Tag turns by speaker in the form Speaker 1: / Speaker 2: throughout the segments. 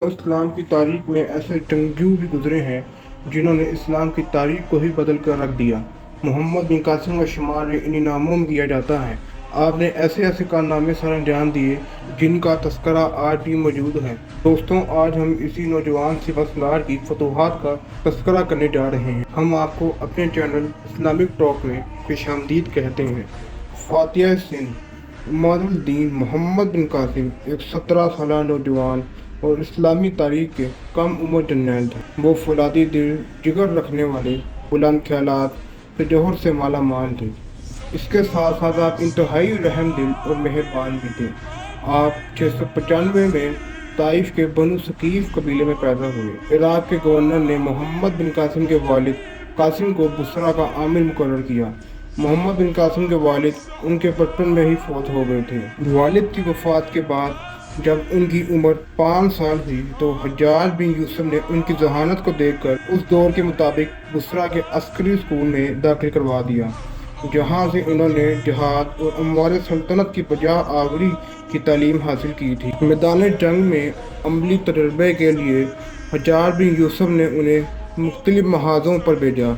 Speaker 1: اسلام کی تاریخ میں ایسے جنگجو بھی گزرے ہیں جنہوں نے اسلام کی تاریخ کو ہی بدل کر رکھ دیا۔ محمد بن قاسم کا شمار انہی ناموں میں کیا جاتا ہے۔ آپ نے ایسے ایسے کارنامے سر انجام دیے جن کا تذکرہ آج بھی موجود ہے۔ دوستوں، آج ہم اسی نوجوان سپہ سالار کی فتوحات کا تذکرہ کرنے جا رہے ہیں۔ ہم آپ کو اپنے چینل اسلامک ٹاک میں خوش آمدید کہتے ہیں۔ فاتح سندھ عماد الدین محمد بن قاسم ایک 17 سالہ نوجوان اور اسلامی تاریخ کے کم عمر جرنیل تھے۔ وہ فولادی دل جگر رکھنے والے، بلند خیالات سے جوہر سے مالا مال تھے۔ اس کے ساتھ ساتھ آپ انتہائی رحم دل اور مہربان بھی تھے۔ آپ 695 میں طائف کے بنو ثقیف قبیلے میں پیدا ہوئے۔ عراق کے گورنر نے محمد بن قاسم کے والد قاسم کو بصرہ کا عامل مقرر کیا۔ محمد بن قاسم کے والد ان کے بچپن میں ہی فوت ہو گئے تھے۔ والد کی وفات کے بعد جب ان کی عمر 5 سال ہوئی تو حجاج بن یوسف نے ان کی ذہانت کو دیکھ کر اس دور کے مطابق بصرہ کے عسکری اسکول میں داخل کروا دیا، جہاں سے انہوں نے جہاد اور اموال سلطنت کی بجا آوری کی تعلیم حاصل کی تھی۔ میدان جنگ میں عملی تجربے کے لیے حجاج بن یوسف نے انہیں مختلف محاذوں پر بھیجا،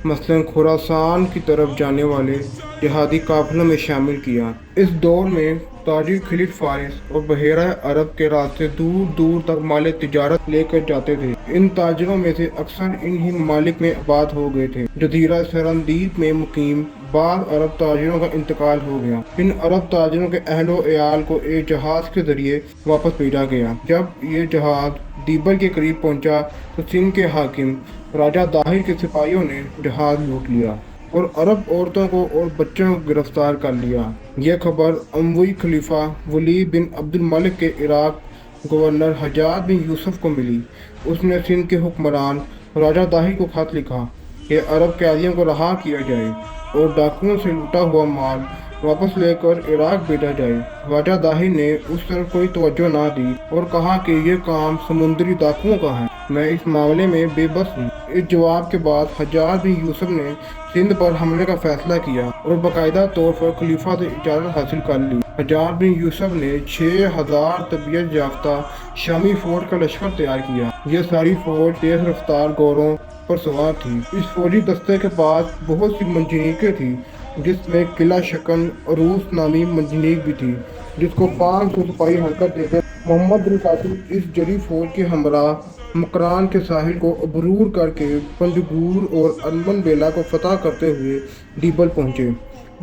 Speaker 1: مثلاً خراسان کی طرف جانے والے جہادی قافلوں میں شامل کیا۔ اس دور میں تاجر خلیج فارس اور بحیرہ عرب کے راستے دور دور تک مال تجارت لے کر جاتے تھے۔ ان تاجروں میں سے اکثر انہی ممالک میں آباد ہو گئے تھے۔ جزیرہ سرندیب میں مقیم بعض عرب تاجروں کا انتقال ہو گیا۔ ان عرب تاجروں کے اہل و عیال کو ایک جہاز کے ذریعے واپس بھیجا گیا۔ جب یہ جہاز دیبل کے قریب پہنچا تو سندھ کے حاکم راجہ داہر کے سپاہیوں نے جہاز لوٹ لیا اور عرب عورتوں کو اور بچوں کو گرفتار کر لیا۔ یہ خبر اموی خلیفہ ولید بن عبد الملک کے عراق گورنر حجاج بن یوسف کو ملی۔ اس نے سندھ کے حکمران راجہ داہر کو خط لکھا کہ عرب قیدیوں کو رہا کیا جائے اور ڈاکوؤں سے لوٹا ہوا مال واپس لے کر عراق بھیجا جائے۔ راجہ داہر نے اس طرف کوئی توجہ نہ دی اور کہا کہ یہ کام سمندری ڈاکوؤں کا ہے، میں اس معاملے میں بے بس ہوں۔ اس جواب کے بعد حجاج بن یوسف نے سندھ پر حملے کا فیصلہ کیا اور باقاعدہ طور پر خلیفہ سے اجازت حاصل کر لی۔ حجاج بن یوسف نے 6000 تربیت یافتہ شامی فوج کا لشکر تیار کیا۔ یہ ساری فوج تیز رفتار گھوڑوں پر سوار تھی۔ اس فوجی دستے کے پاس بہت سی منجنیقیں تھیں، جس میں قلعہ شکن عروس نامی منجنیق بھی تھی، جس کو 500 سپاہی حرکت دیتے۔ محمد بن قاسم اس جڑی فوج کے ہمراہ مکران کے ساحل کو عبور کر کے پنجگور اور ارمن بیلا کو فتح کرتے ہوئے دیبل پہنچے۔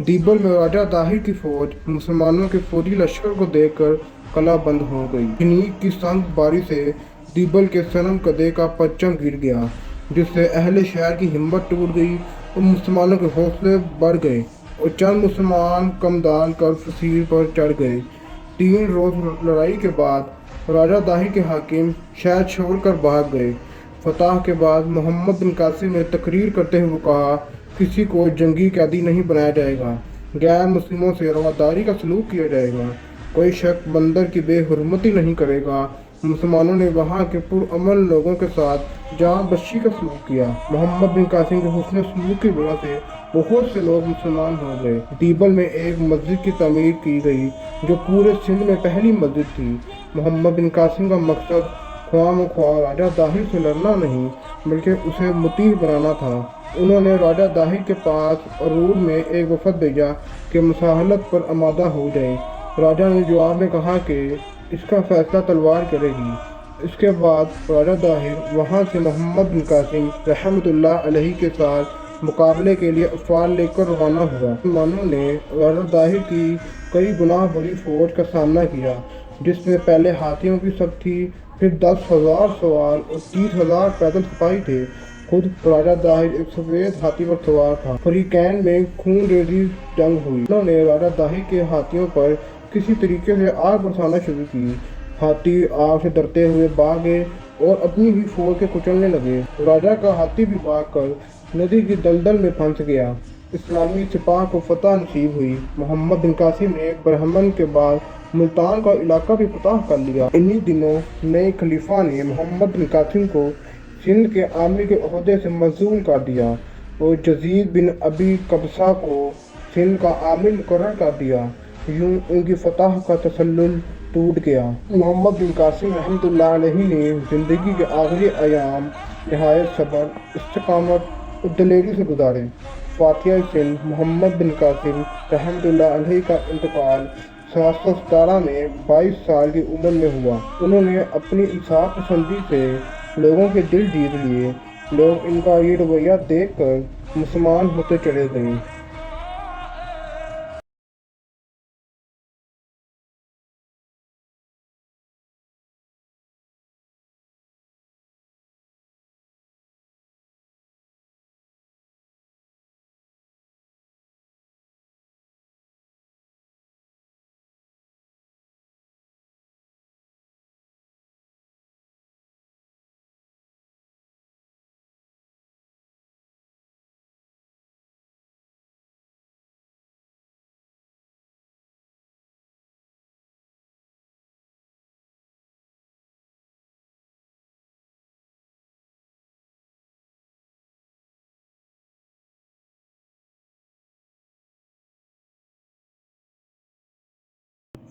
Speaker 1: دیبل میں راجہ داہر کی فوج مسلمانوں کے فوجی لشکر کو دیکھ کر قلعہ بند ہو گئی۔ منجنیق کی سنگ باری سے دیبل کے صنم کدے کا پرچم گر گیا، جس سے اہل شہر کی ہمت ٹوٹ گئی اور مسلمانوں کے حوصلے بڑھ گئے اور چند مسلمان کمدان کر فصیل پر چڑھ گئے۔ 3 روز لڑائی کے بعد راجہ داہر کے حاکم شہر چھوڑ کر بھاگ گئے۔ فتح کے بعد محمد بن قاسم نے تقریر کرتے ہوئے کہا، کسی کو جنگی قیدی نہیں بنایا جائے گا، غیر مسلموں سے رواداری کا سلوک کیا جائے گا، کوئی شخص بندر کی بے حرمتی نہیں کرے گا۔ مسلمانوں نے وہاں کے پرامن لوگوں کے ساتھ جان بخشی کا سلوک کیا۔ محمد بن قاسم کے حسن سلوک کی وجہ سے بہت سے لوگ مسلمان ہو گئے۔ دیبل میں ایک مسجد کی تعمیر کی گئی جو پورے سندھ میں پہلی مسجد تھی۔ محمد بن قاسم کا مقصد خواہ مخواہ راجہ داہر سے لڑنا نہیں بلکہ اسے مطیع بنانا تھا۔ انہوں نے راجہ داہر کے پاس عرور میں ایک وفد بھیجا کہ مصالحت پر آمادہ ہو جائے۔ راجہ نے جواب میں کہا کہ اس کا فیصلہ تلوار کرے گی۔ اس کے بعد راجہ داہر وہاں سے محمد بن قاسم رحمۃ اللہ علیہ کے ساتھ مقابلے کے لیے افواج لے کر روانہ ہوا۔ مسلمانوں نے راجہ داہر کی کئی گنا بڑی فوج کا سامنا کیا، جس میں پہلے ہاتھیوں کی صف تھی، پھر 10,000 سوار اور 30,000 پیدل سپاہی تھے۔ خود راجہ داہر ایک سفید ہاتھی پر سوار تھا۔ فریقین میں خون ریزی جنگ ہوئی۔ انہوں نے راجہ داہر کے ہاتھیوں پر کسی طریقے سے آگ برسانا شروع کی۔ ہاتھی آگ سے ڈرتے ہوئے بھاگے اور اپنی ہی فوج کے کچلنے لگے۔ راجہ کا ہاتھی بھی بھاگ کر ندی کی دلدل میں پھنس گیا۔ اسلامی سپاہ کو فتح نصیب ہوئی۔ محمد بن قاسم نے برہمن کے بعد ملتان کا علاقہ بھی فتح کر لیا۔ انہی دنوں نئے خلیفہ نے محمد بن قاسم کو سندھ کے عامل کے عہدے سے معزول کر دیا اور یزید بن ابی قبیصہ کو سندھ کا عامل مقرر کر دیا۔ یوں ان کی فتح کا تسلسل ٹوٹ گیا۔ محمد بن قاسم رحمۃ اللہ علیہ نے زندگی کے آخری ایام نہایت صبر، استقامت اور دلیری سے گزارے۔ فاتح سندھ محمد بن قاسم رحمۃ اللہ علیہ کا انتقال 717 میں 22 سال کی عمر میں ہوا۔ انہوں نے اپنی انصاف پسندی سے لوگوں کے دل جیت لیے۔ لوگ ان کا یہ رویہ دیکھ کر مسلمان ہوتے چلے گئے۔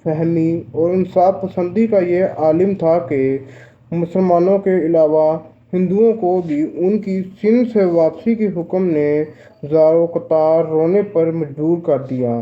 Speaker 1: فہمی اور انصاف پسندی کا یہ عالم تھا کہ مسلمانوں کے علاوہ ہندوؤں کو بھی ان کی سندھ سے واپسی کے حکم نے زار و قطار رونے پر مجبور کر دیا۔